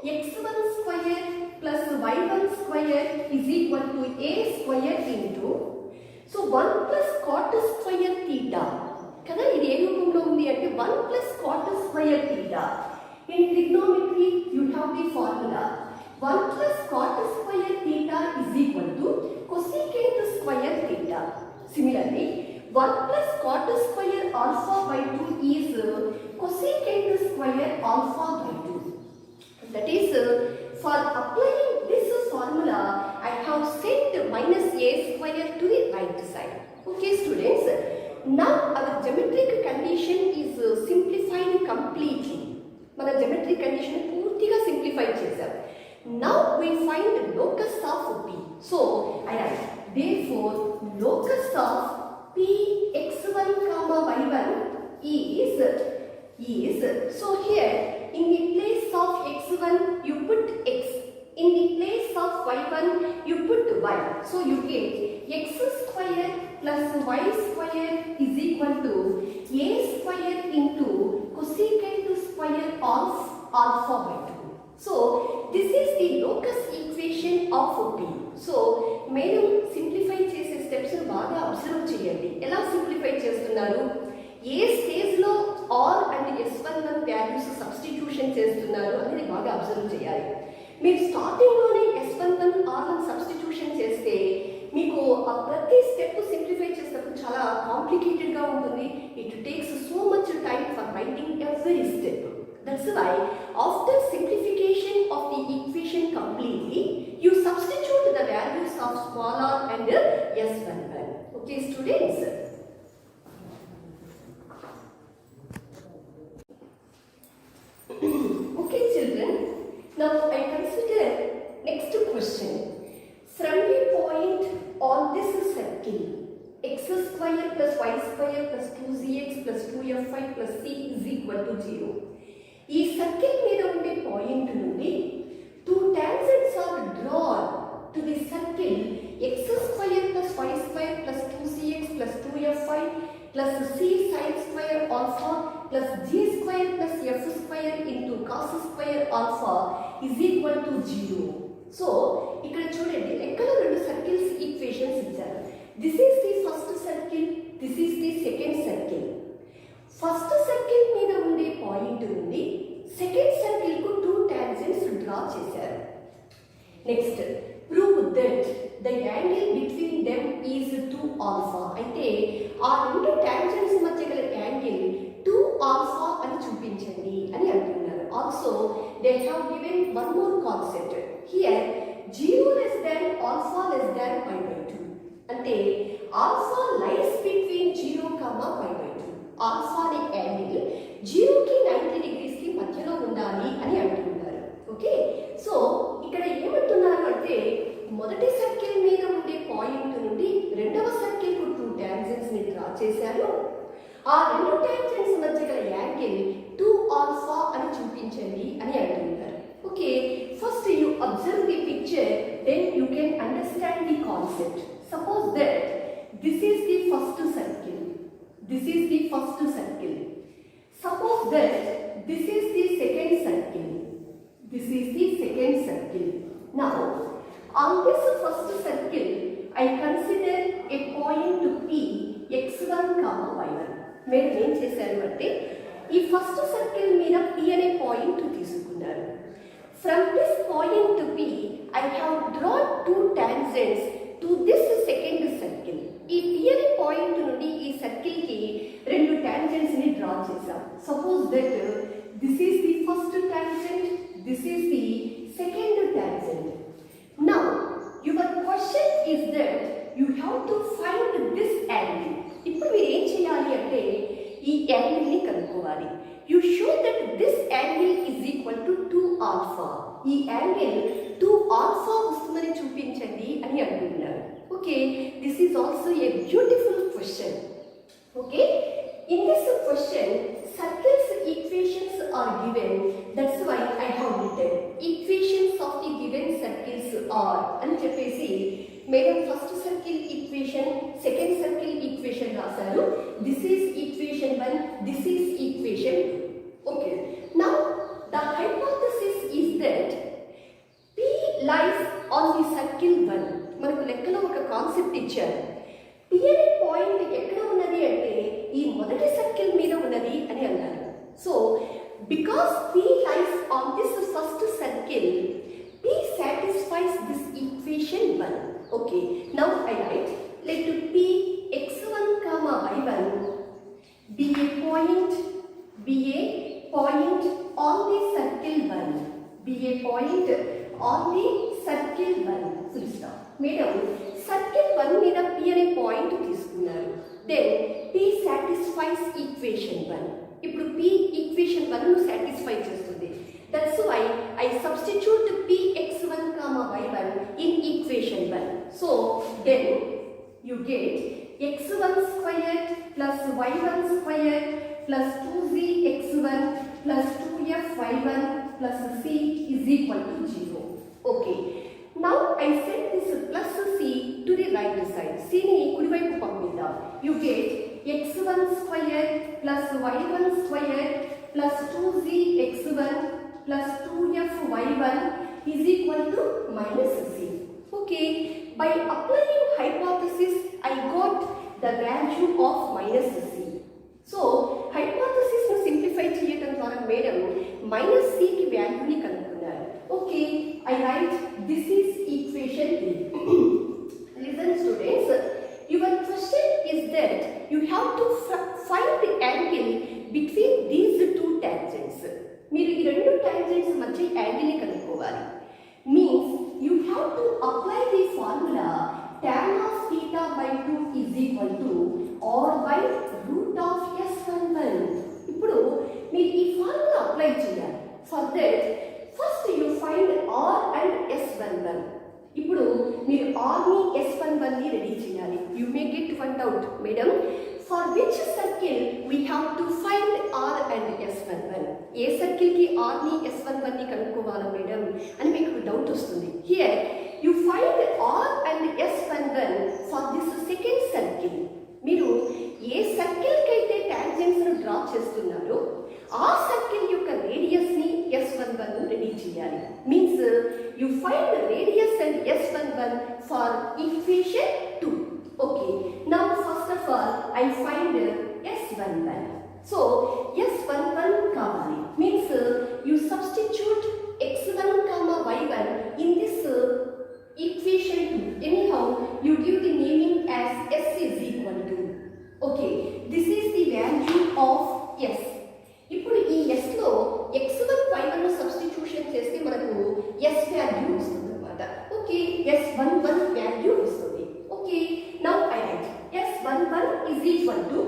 x1 square plus y1 square is equal to a square into, so 1 plus cot square theta. కదా ఇది ఏ రూపంలో ఉంది అంటే 1 plus cot square theta. In trigonometry you have the formula 1 plus cot square theta is equal to cosecant square theta. Similarly 1 plus cot square alpha by 2 is cosecant square alpha by 2. That is for applying this formula I have set minus a square to the right side. Okay students, now our geometric condition is simplified completely. మన geometric condition పూర్తిగా simplify చేసాం. Now we find locus of P. So I write, therefore locus of P x1 comma y1 is, so here in the place of x1 you put x, in the place of y1 you put y. So you get x square plus y square is equal to a square into cosecant square of alpha by 2. So this is the locus equation of P. So మీరు simplify చేసే steps బాగా observe చేయండి. ఎలా simplify చేస్తున్నారు, ఏ స్టేజ్లో are and S11 values substitution చేస్తున్నారు అనేది బాగా అబ్జర్వ్ చేయాలి. మీరు స్టార్టింగ్లోనే S11 ఆర్లను సబ్స్టిట్యూషన్ చేస్తే మీకు ఆ ప్రతి స్టెప్ సింప్లిఫై చేసేటప్పుడు చాలా కాంప్లికేటెడ్గా ఉంటుంది. It takes so much time for writing every step. That's why after simplification of the equation completely, you substitute the values of small r and S11. Okay students? Okay children, now I consider next question. From a point on this circle, x square plus y square plus 2zx plus 2fy plus c is equal to 0. ఈ circle మీద ఉండే point నుండి 2 tangents are drawn to the circle x square plus y square plus 2cx plus 2fy plus c sin square alpha plus g square plus f square into cos square alpha is equal to 0. So ఇక్కడ చూడండి, ఎక్కడ రెండు circles equations ఇచ్చారు. This is the first circle, this is the second circle. First circle మీద ఉండే point నుండి second circle కు 2 tangents draw చేశారు. Next prove that the angle between them is 2 alpha. అయితే ఆ రెండు టాంజెంట్స్ మధ్య గల యాంగిల్ 2 ఆల్ఫా అని చూపించండి అని అంటున్నారు. Also, they have given one more concept. Here, 0 less than alpha less than pi by 2. అంటే alpha lies between 0, pi by 2. Alpha అనే యాంగిల్ 0కి 90 degrees కి మధ్యలో ఉండాలి అని అంటున్నారు. ఓకే, సో ఇక్కడ ఏమంటున్నారు అంటే మొదటి సర్కిల్ మీద ఉండే పాయింట్ నుండి రెండవ సర్కిల్ కు 2 టాంజెంట్స్ ని డ్రా చేశారు. ఆ రెండు టాంజెంట్స్ మధ్య గల యాంగిల్ 2 ఆల్ఫా అని చూపించండి అని అంటున్నారు. Okay, first you observe the picture, then you can understand the concept. Suppose that this is the first circle, this is the first circle. Suppose that this is the second circle, this is the second circle. Now on this first circle I consider a point P x1, y1. మీరు ఏం చేశారు అంటే ఈ first circle మీద P అనే point తీసుకున్నారు. From this point to P I have drawn 2 tangents to this second circle. ఈ P అనే పాయింట్ నుండి ఈ సర్కిల్ కి రెండు టాంజెంట్స్ ని డ్రా చేశాం. Suppose that this is the first tangent, this is the second tangent. Now, your question is that you have to find this angle. ఇప్పుడు మీరు ఏం చేయాలి అంటే ఈ యాంగిల్ ని కనుక్కోవాలి. You show that this angle is equal to 2 alpha. ఈ angle 2 alpha వస్తుందని చూపించండి అని అంటున్నారు. Okay, this is also a beautiful question. Okay, in this question circles equations are given. That's why I have written equations of the given circles are అని చెప్పేసి madam first circle equation, second circle equation రాశారు. This is equation 1, this is equation 2. Okay, now the hypothesis is that P lies on the circle 1. మనకు లెక్కలో ఒక concept ఇచ్చారు. P అనే point ఎక్కడ ఉన్నది అంటే ఈ మొదటి సర్కిల్ మీద ఉన్నది అని అన్నారు. So because P lies on this first circle, P satisfies this equation 1. Okay, now I write, let P x1, y1 be a point on the circle 1. Be a point on the circle 1. Full stop. Madam, circle 1 మీద P అనే point తీసుకున్నారు. Then P satisfies equation 1. ఇప్పుడు P equation 1 ను satisfy చేస్తుంది. That's why I substitute P x1, y1 in equation 1. So then you get x1 squared plus y1 squared plus 2z x1 plus 2f y1 plus c is equal to 0. Okay, now I set this plus c to the right side. c ని కుడి వైపు పంపిద్దాం. You get x1 squared plus y1 squared plus 2z x1 plus 2f y1 is equal to minus c. Okay, by applying hypothesis I got the value of minus c. So hypothesis ను simplify చేయడం ద్వారా madam minus c కి వాల్యూని కనుక్కున్నారు. Okay, I write this is equation 3. Listen students, your question is that you have to find the angle between these 2 tangents. మీరు ఈ రెండు tangents మధ్య యాంగిల్ ని కనుక్కోవాలి. Means you have to apply the formula tan of theta by 2 is equal to r by root of s11. ఇప్పుడు మీరు ఈ formula apply చేయాలి. For that first you find r and s11. ఇప్పుడు మీరు r ని s11 ని ready చేయాలి. You may get one doubt, madam, for which circle we have to find r and s11. A circle కి r ని s11 ని కనుక్కోవాలా madam అని మీకు డౌట్ వస్తుంది. Here you find r and s11 for this second circle. మీరు a circle కి అయితే tangents ను డ్రా చేస్తున్నారో ఆ సర్కిల్ యొక్క రేడియస్ ని s11 ను రెడీ చేయాలి. Means you find radius and s11 for equation 2. Okay, now first of all I find s11. So s11 కావాలి. Means you substitute x1, y1 in this equation 2. Anyhow you give the naming as s is equal to. Okay, this is the value of s. ఇప్పుడు ఈ s లో x1, y1 equal to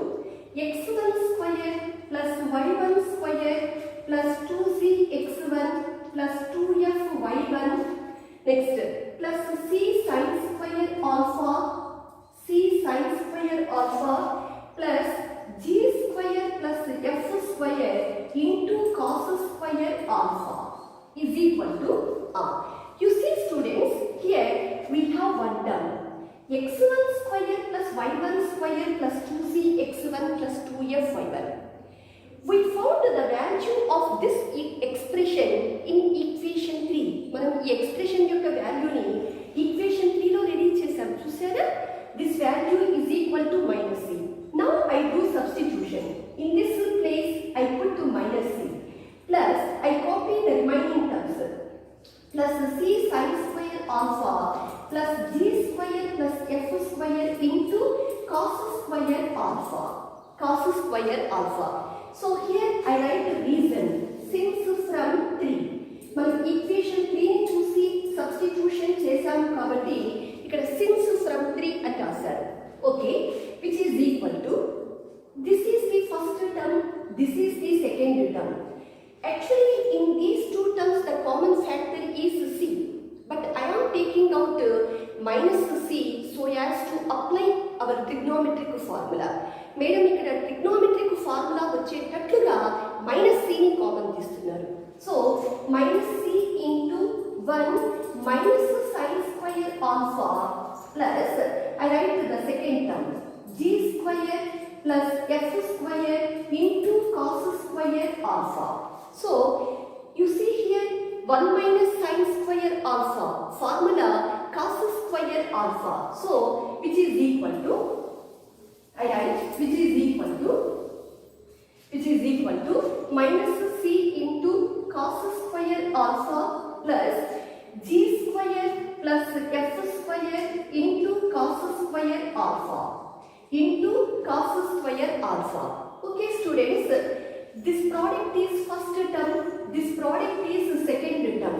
x1 square plus y1 square plus 2cx1 plus 2fy1 next plus c sin square alpha plus g square plus f square into cos square alpha is equal to r. You see students, here we have one term x1 square plus y1 square plus 2cx1 plus 2fy1. We found the value of this expression in equation 3. మనం ఈ expression యొక్క వాల్యూని equation 3 లో ready చేసాం చూసారా? This value is equal to minus c. Now I do substitution. In this place I put to minus c plus I copy the remaining terms plus c sin square alpha plus g square plus f square into cos square alpha. So here I write the reason since from 3. మనం equation 3 ని చూసి substitution చేసాం కాబట్టి ఇక్కడ since from 3 అని రాశారు. Okay, which is equal to this is the first term, this is the second term. Actually in these two terms the common factor is c, but I am taking out minus c so as to apply our trigonometric formula. Madam ఇక్కడ trigonometric formula వచ్చేటట్లుగా minus c ని common తీస్తున్నారు. So minus c into 1 minus sine square alpha plus I right the second term g square plus f square into cos square alpha. So you see here 1 minus sin square alpha formula cos square alpha. So which is equal to which is equal to minus c into cos square alpha plus g square plus f square into cos square alpha. Okay students, this product is first term, this product is second term.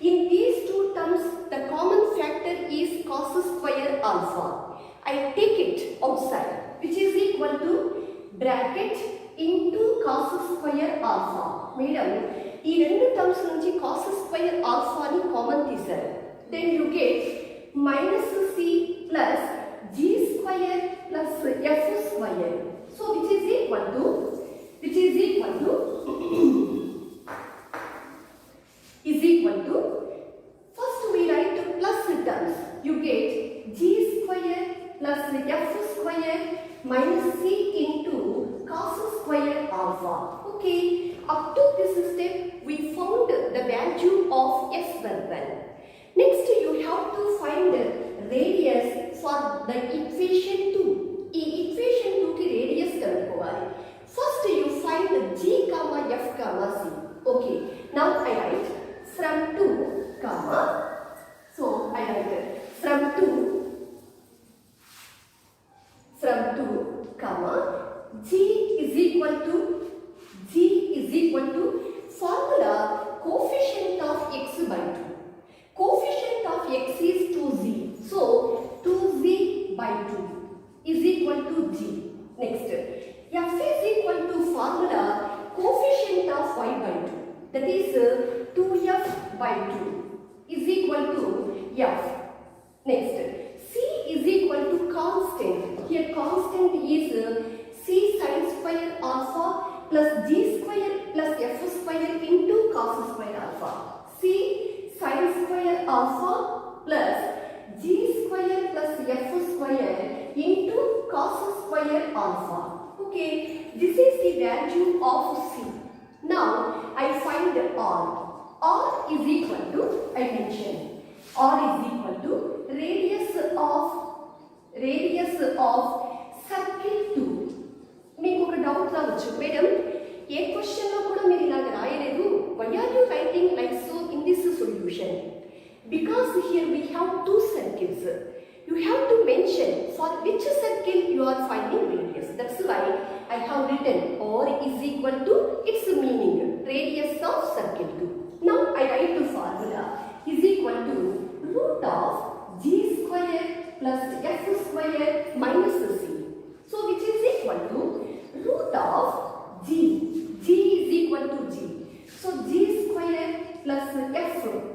In these two terms the common factor is cos square alpha. I take it outside, which is equal to bracket into cos square alpha. Madam, ఈ రెండు terms నుంచి cos square alpha ని common తీశారు. Then you get minus c plus g square plus f square. So which is equal to first we write plus terms. You get g square plus f square minus c into cos square alpha. Okay, up to this step we found the value of s11. Next you have to find radius for the equation 2. ఈ equation 2 కి radius కనుక్కోవాలి. First you find g comma f comma c. Okay, now I write from 2 comma, so I write from 2 comma g is equal to formula coefficient of x by 2. Coefficient of x is 2z, so 2z by 2 is equal to g. Next f is equal to formula coefficient of y by 2, that is 2f by 2 is equal to f. Next c is equal to constant. Here constant is c sin square alpha plus g square plus f square into cos square alpha. C sin square alpha plus g square plus f square into cos square alpha. Okay, this is the value of c. Now I find r. R is equal to, I mentioned, r is equal to radius of circle 2. మీకు ఒక doubt రావచ్చు, madam ఏ question లో కూడా మీరు ఇలాగ రాయలేదు, why are you writing like so in this solution? Because here we have two circles. You have to mention for which circle you are finding radius. That's why I have written r is equal to its meaning, radius of circle 2. Now I write the formula is equal to root of g square plus f square minus c. So which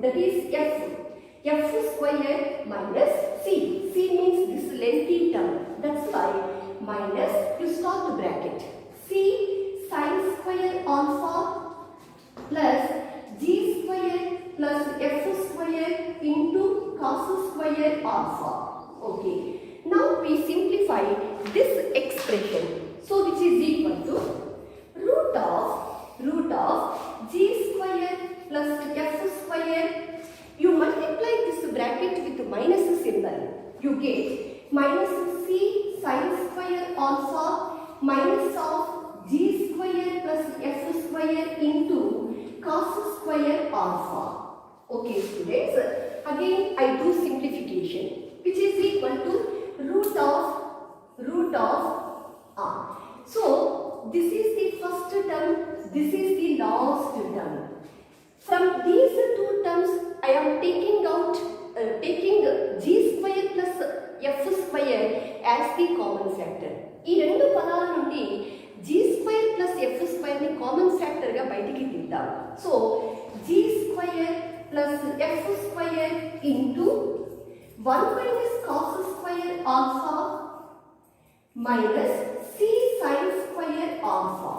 that is f square minus c. C means this lengthy term, that's why minus, you start the bracket, c sin square alpha plus g square plus f square into cos square alpha. Okay, now we simplify this expression, so which is equal to root of g square plus f square. You multiply this bracket with minus symbol, you get minus c sin square alpha minus of g square plus f square into cos square alpha. Okay students, again I do simplification, which is equal to root of r. So this is the first term, this is the last term. From these two terms I am taking g square plus f square as the common factor. ఈ రెండు పదాల నుండి g square plus f square ని common factor గా బయటికి తీద్దాం. So g square plus f square into 1 minus cos square alpha minus c sin square alpha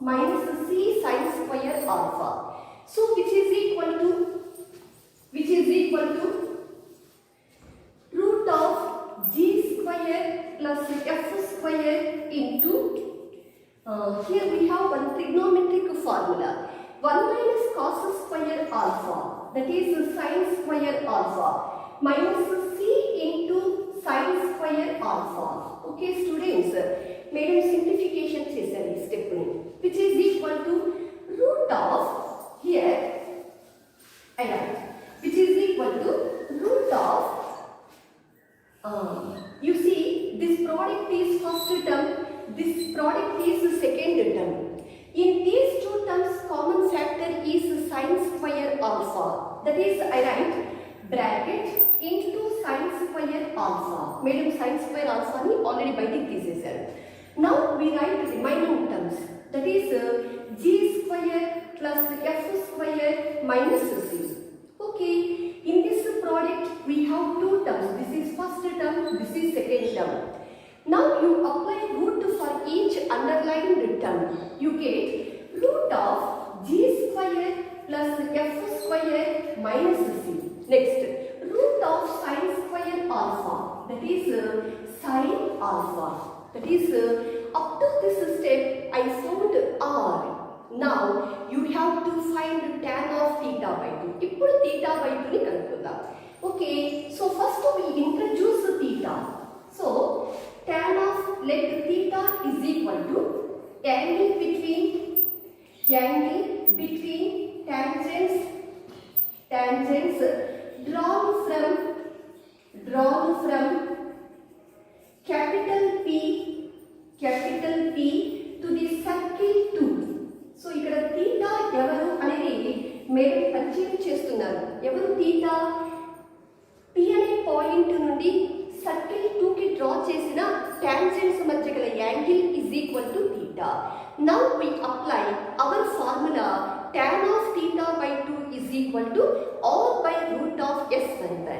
minus c sin square alpha. So which is equal to root of g square plus f square into here we have one trigonometric formula, 1 minus cos square alpha, that is sin square alpha minus c into sin square alpha. Okay students, madam simplification chesani step ni, which is equal to root of, here I write, which is equal to root of you see this product is first term, this product is second term. In these two terms common factor is sin square alpha, that is I write bracket into sin square alpha. Madam sin square alpha ni already బయటికి తీసేశారు. Now we write remaining terms, that is g square plus f square minus c. Okay, in this product we have two terms, this is first term, this is second term. Now you apply root for each underlined term, you get root of g square plus f square minus c. Next, root of sin square alpha, that is sin alpha, that is up to this step I found r. Now you have to find tan of theta by 2. ఇప్పుడు theta by 2 ని కనుక్కుందాం. Okay, so first we introduce theta. So tan of, let theta is equal to angle between tangents drawn from capital P to the circle 2. So ఇక్కడ theta ఎవరు అనేది madam పరిచయం చేస్తున్నారు. ఎవరు theta? P అనే point నుండి సర్కిల్ 2 కి draw చేసిన టాంజెంట్స్ మధ్య గల angle is equal to theta. Now we apply our formula tan of theta by 2 is equal to r by root of s11.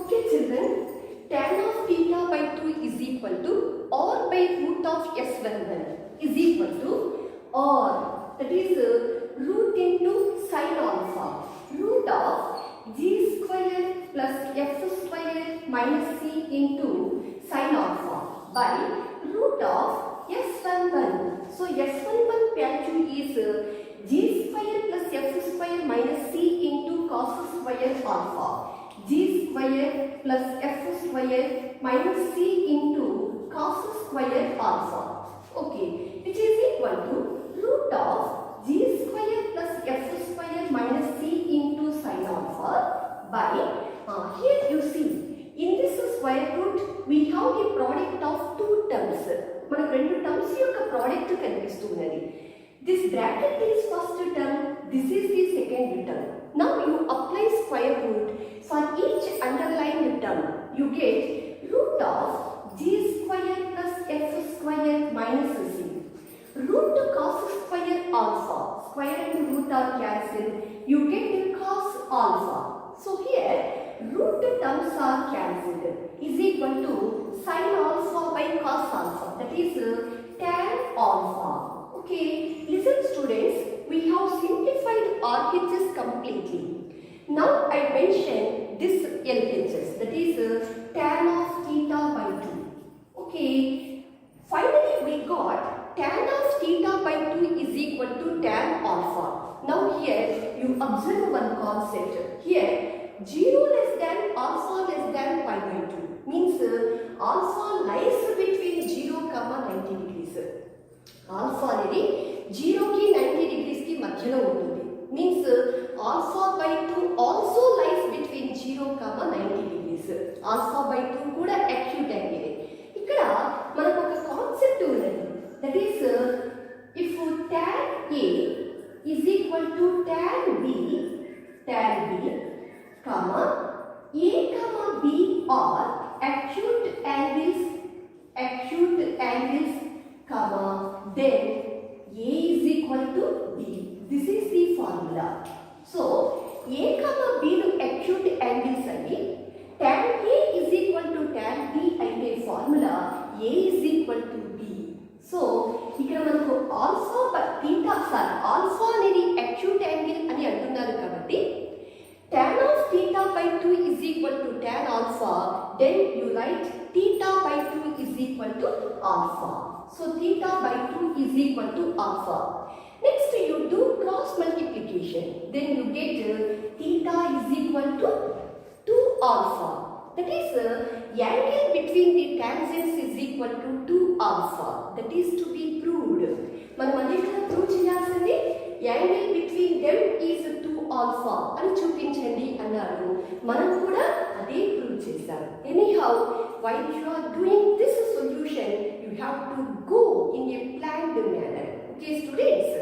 Okay children, tan of theta by 2 is equal to r by root of s11 is equal to r, that is root into sin alpha, root of g square plus f square minus c into sin alpha by root of s11. So s11 value is g square plus f square minus c into cos square alpha, g square plus f square minus c into cos square alpha. Okay, which is equal to root of g square plus f square minus c into sin alpha by here you see in this square root we have the product of two terms. మనకు రెండు terms యొక్క product కనిపిస్తున్నది. This bracket is first term, this is the second term. Now you apply square root for each underlined term, you get root of g square plus f square minus c, root cos square alpha. Square and root are cancelled. You get cos alpha. So here root terms are cancelled. Is equal to sin alpha by cos alpha. That is tan alpha. Okay. Listen students. We have simplified RHS completely. Now I mention this LHS. That is tan of theta by 2. Okay. Finally we got tan of theta by 2 is equal to tan alpha. Now here you observe one concept. Here 0 less than alpha less than pi by 2 means alpha lies between 0 comma 90 degrees. Alpha అనేది 0 కి 90 degrees కి మధ్యలో ఉంటుంది. Means alpha by 2 also lies between 0 comma 90 degrees. Alpha by 2 కూడా acute angle. ఇక్కడ మనకు ఒక concept ఉన్నది. That is if tan A is equal to tan B, comma A comma B are acute angles, comma then A is equal to B. This is the formula. So A comma B ను acute angles అని tan A is equal to tan B అయితే formula A is equal to B. So ఇక్కడ మనకు alpha by theta alpha అనేది acute angle అని అంటున్నారు కాబట్టి tan of theta by 2 is equal to tan alpha. Then you write theta by 2 is equal to alpha. So theta by 2 is equal to alpha. Next you do cross multiplication. Then you get theta is equal to 2 alpha. That is angle between the tangents is equal to 2 alpha. That is to be proved. మనం అదే కదా prove చేయాల్సింది. Angle between them is 2 alpha అని చూపించండి అన్నారు. మనం కూడా అదే ప్రూవ్ చేశాం. Anyhow while you are doing this solution you have to go in a planned manner. Okay students.